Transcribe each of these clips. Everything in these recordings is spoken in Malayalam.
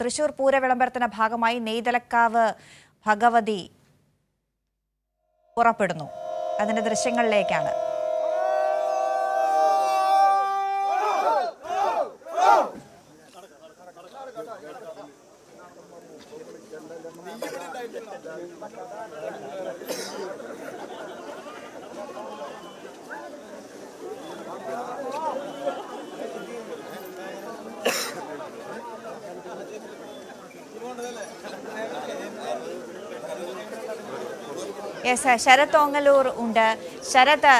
തൃശൂർ പൂര വിളംബരത്തിന്റെ ഭാഗമായി നെയ്തലക്കാവ് ഭഗവതി പുറപ്പെടുന്നു. അതിന്റെ ദൃശ്യങ്ങളിലേക്കാണ്. ശരത് ഓങ്ങല്ലൂർ ഉണ്ട്. ശരത്,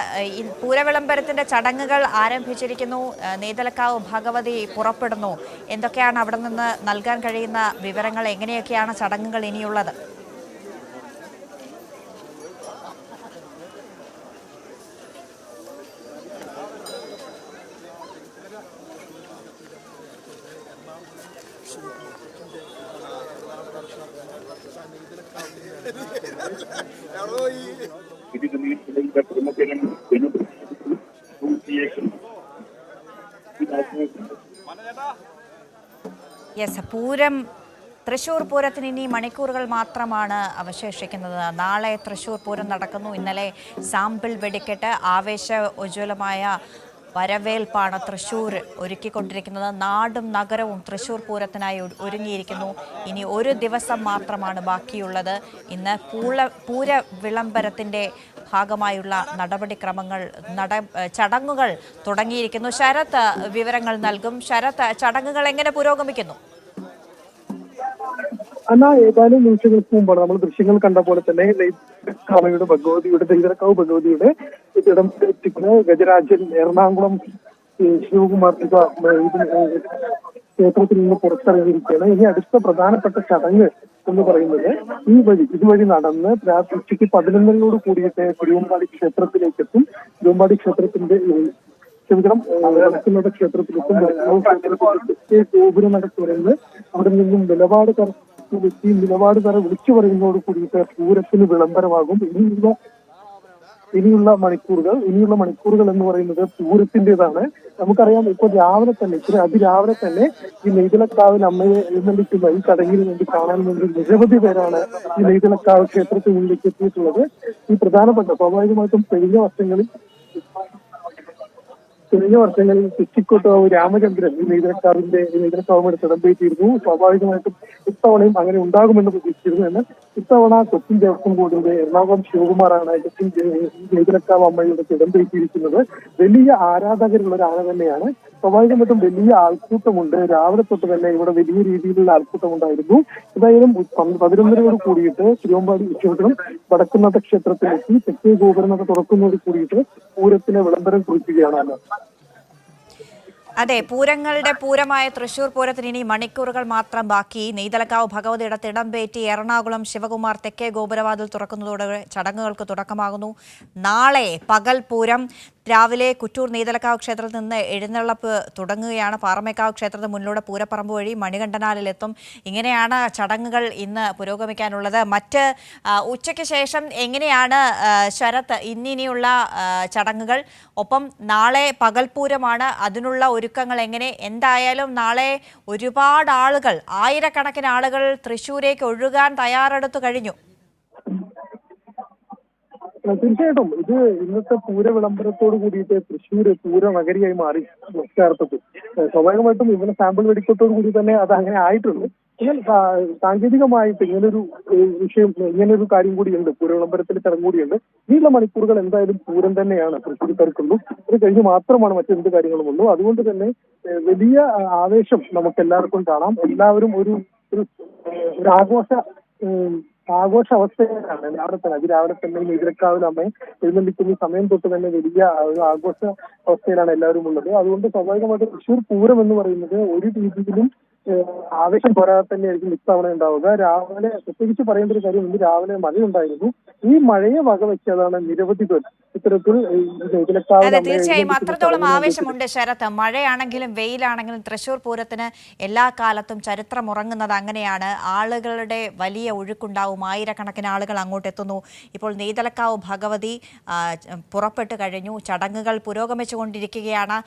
പൂരവിളംബരത്തിന്റെ ചടങ്ങുകൾ ആരംഭിച്ചിരിക്കുന്നു. നെയ്തലക്കാവ് ഭഗവതി പുറപ്പെടുന്നു. എന്തൊക്കെയാണ് അവിടെ നിന്ന് നൽകാൻ കഴിയുന്ന വിവരങ്ങൾ? എങ്ങനെയൊക്കെയാണ് ചടങ്ങുകൾ ഇനിയുള്ളത്? പൂരം തൃശൂർ പൂരത്തിന് ഇനി മണിക്കൂറുകൾ മാത്രമാണ് അവശേഷിക്കുന്നത്. നാളെ തൃശൂർ പൂരം നടക്കുന്നു. ഇന്നലെ സാമ്പിൾ വെടിക്കെട്ട് ആവേശോജ്വലമായ വരവേൽപ്പാണ് തൃശൂർ ഒരുക്കിക്കൊണ്ടിരിക്കുന്നത്. നാടും നഗരവും തൃശൂർ പൂരത്തിനായി ഒരുങ്ങിയിരിക്കുന്നു. ഇനി ഒരു ദിവസം മാത്രമാണ് ബാക്കിയുള്ളത്. ഇന്ന് പൂര വിളംബരത്തിൻ്റെ ഭാഗമായുള്ള നടപടിക്രമങ്ങൾ ചടങ്ങുകൾ തുടങ്ങിയിരിക്കുന്നു. ശരത് വിവരങ്ങൾ നൽകും. ശരത്, ചടങ്ങുകൾ എങ്ങനെ പുരോഗമിക്കുന്നു? എന്നാൽ ഏതാനും നിമിഷങ്ങൾക്ക് മുമ്പാണ് നമ്മൾ ദൃശ്യങ്ങൾ കണ്ട പോലെ തന്നെ നെയ്തലക്കാവ് ഭഗവതിയുടെ ഇടം എത്തിക്കുന്ന ഗജരാജൻ എറണാകുളം ശിവകുമാർ ക്ഷേത്രത്തിൽ നിന്ന് പുറത്തിറങ്ങിയിരിക്കുകയാണ്. ഇനി അടുത്ത പ്രധാനപ്പെട്ട ചടങ്ങ് എന്ന് പറയുന്നത് ഇതുവഴി നടന്ന് ഉച്ചയ്ക്ക് 11 കൂടിയിട്ട് തിരുവമ്പാടി ക്ഷേത്രത്തിലേക്ക് എത്തും. തിരുവമ്പാടി ക്ഷേത്രത്തിന്റെ വടക്കുംനട ക്ഷേത്രത്തിലെത്തും. ഗോപുരനട തുറന്ന് അവിടെ നിന്നും നിലപാട് തറ വിളിച്ചു പറയുന്നതോട് കൂടിയിട്ട് പൂരത്തിന് വിളംബരമാകും. ഇനിയുള്ള മണിക്കൂറുകൾ എന്ന് പറയുന്നത് പൂരത്തിൻ്റെതാണ്. നമുക്കറിയാം, ഇപ്പോൾ രാവിലെ തന്നെ അതിരാവിലെ തന്നെ ഈ നെയ്തലക്കാവിൽ അമ്മയെ എഴുന്നള്ളിക്കുന്ന ഈ ചടങ്ങിന് വേണ്ടി കാണാൻ വേണ്ടി നിരവധി പേരാണ് ഈ നെയ്തലക്കാവ് ക്ഷേത്രത്തിന് മുന്നിലേക്ക് എത്തിയിട്ടുള്ളത്. ഈ പ്രധാനപ്പെട്ട സ്വാഭാവികമായിട്ടും കഴിഞ്ഞ വർഷങ്ങളിൽ തെച്ചിക്കോട്ടാവ് രാമചന്ദ്രൻ ഈ നെയ്തലക്കാവുമായിട്ട് തിടമ്പേറ്റിയിരുന്നു. സ്വാഭാവികമായിട്ടും ഇത്തവണയും അങ്ങനെ ഉണ്ടാകുമെന്ന് പ്രതീക്ഷിച്ചിരുന്നു. എന്നാൽ ഇത്തവണ കൊച്ചിൻ ദേവസ്വം ബോർഡിന്റെ എറണാകുളം ശിവകുമാറാണ് കൊച്ചിൻ നെയ്തലക്കാവ് അമ്മയുടെ തിടമ്പേറ്റിയിരിക്കുന്നത്. വലിയ ആരാധകരുള്ള ഒരു ആന തന്നെയാണ്. സ്വാഭാവികമായിട്ടും വലിയ ആൾക്കൂട്ടമുണ്ട്. രാവിലെ തൊട്ട് തന്നെ ഇവിടെ വലിയ രീതിയിലുള്ള ആൾക്കൂട്ടമുണ്ടായിരുന്നു. ഏതായാലും 11 കൂടിയിട്ട് തിരുവമ്പാടി ക്ഷേത്രം വടക്കുംനട ക്ഷേത്രത്തിലെത്തി തെക്കേ ഗോപുരനട തുറക്കുന്നതോട് കൂടിയിട്ട് പൂരത്തിന് വിളംബരം കുറിക്കുകയാണ്. അതെ, പൂരങ്ങളുടെ പൂരമായ തൃശൂർ പൂരത്തിന് ഇനി മണിക്കൂറുകൾ മാത്രം ബാക്കി. നെയ്തലക്കാവ് ഭഗവതിയുടെ തിടമ്പേറ്റി എറണാകുളം ശിവകുമാർ തെക്കേ ഗോപുരവാതിൽ തുറക്കുന്നതോടെ ചടങ്ങുകൾക്ക് തുടക്കമാകുന്നു. നാളെ പകൽ പൂരം. രാവിലെ കുറ്റൂർ നെയ്തലക്കാവ് ക്ഷേത്രത്തിൽ നിന്ന് എഴുന്നള്ളപ്പ് തുടങ്ങുകയാണ്. പാറമേക്കാവ് ക്ഷേത്രത്തിന് മുന്നിലൂടെ പൂരപ്പറമ്പ് വഴി മണികണ്ഠനാലിലെത്തും. ഇങ്ങനെയാണ് ചടങ്ങുകൾ ഇന്ന് പുരോഗമിക്കാനുള്ളത്. മറ്റ് ഉച്ചയ്ക്ക് ശേഷം എങ്ങനെയാണ് ശരത് ഇനിയുള്ള ചടങ്ങുകൾ? ഒപ്പം നാളെ പകൽപൂരമാണ്, അതിനുള്ള ഒരുക്കങ്ങൾ എങ്ങനെ? എന്തായാലും നാളെ ഒരുപാട് ആളുകൾ, ആയിരക്കണക്കിന് ആളുകൾ തൃശ്ശൂരേക്ക് ഒഴുകാൻ തയ്യാറെടുത്തു കഴിഞ്ഞു. തീർച്ചയായിട്ടും ഇത് ഇന്നത്തെ പൂര വിളംബരത്തോട് കൂടിയിട്ട് തൃശ്ശൂർ പൂര നഗരിയായി മാറി. യഥാർത്ഥത്തിൽ സ്വാഭാവികമായിട്ടും ഇവിടെ സാമ്പിൾ വെടിക്കത്തോടു കൂടി തന്നെ അത് അങ്ങനെ ആയിട്ടുണ്ട്. എന്നാൽ സാങ്കേതികമായിട്ട് ഇങ്ങനൊരു കാര്യം കൂടിയുണ്ട്. പൂര വിളംബരത്തിന്റെ ചടങ്ങ് കൂടിയുണ്ട്. ഇനിയുള്ള മണിക്കൂറുകൾ എന്തായാലും പൂരം തന്നെയാണ് തൃശ്ശൂർക്കാർക്കുള്ളൂ. ഇത് കഴിഞ്ഞ് മാത്രമാണ് മറ്റെന്ത് കാര്യങ്ങളുമുള്ളൂ. അതുകൊണ്ട് തന്നെ വലിയ ആവേശം നമുക്ക് എല്ലാവർക്കും കാണാം. എല്ലാവരും ഒരു ആഘോഷ അവസ്ഥയിലാണ് രാവിലെ തന്നെ നെയ്തലക്കാവിൽ അമ്മയെ എഴുന്നള്ളിക്കുന്ന സമയം തൊട്ട് തന്നെ വലിയ ഒരു ആഘോഷ അവസ്ഥയിലാണ് എല്ലാവരും ഉള്ളത്. അതുകൊണ്ട് സ്വാഭാവികമായിട്ട് തൃശ്ശൂർ പൂരം എന്ന് പറയുന്നത് ഒരു രീതിയിലും ആവേശം പോരാതെ തന്നെയായിരിക്കും ഇത്തവണ ഉണ്ടാവുക. രാവിലെ പ്രത്യേകിച്ച് പറയേണ്ട ഒരു കാര്യം, ഇന്ന് രാവിലെ മഴയുണ്ടായിരുന്നു. ഈ മഴയെ വകവെച്ചതാണ് നിരവധി പേർ ഇത്തരത്തിൽ തീർച്ചയായും അത്രത്തോളം ആവേശമുണ്ട് ശരത്. മഴയാണെങ്കിലും വെയിലാണെങ്കിലും തൃശ്ശൂർ പൂരത്തിന് എല്ലാ കാലത്തും ചരിത്രമുറങ്ങുന്നത് അങ്ങനെയാണ്. ആളുകളുടെ വലിയ ഒഴുക്കുണ്ടാവും. ആയിരക്കണക്കിന് ആളുകൾ അങ്ങോട്ട് എത്തുന്നു. ഇപ്പോൾ നെയ്തലക്കാവ് ഭഗവതി പുറപ്പെട്ടു കഴിഞ്ഞു. ചടങ്ങുകൾ പുരോഗമിച്ചുകൊണ്ടിരിക്കുകയാണ്.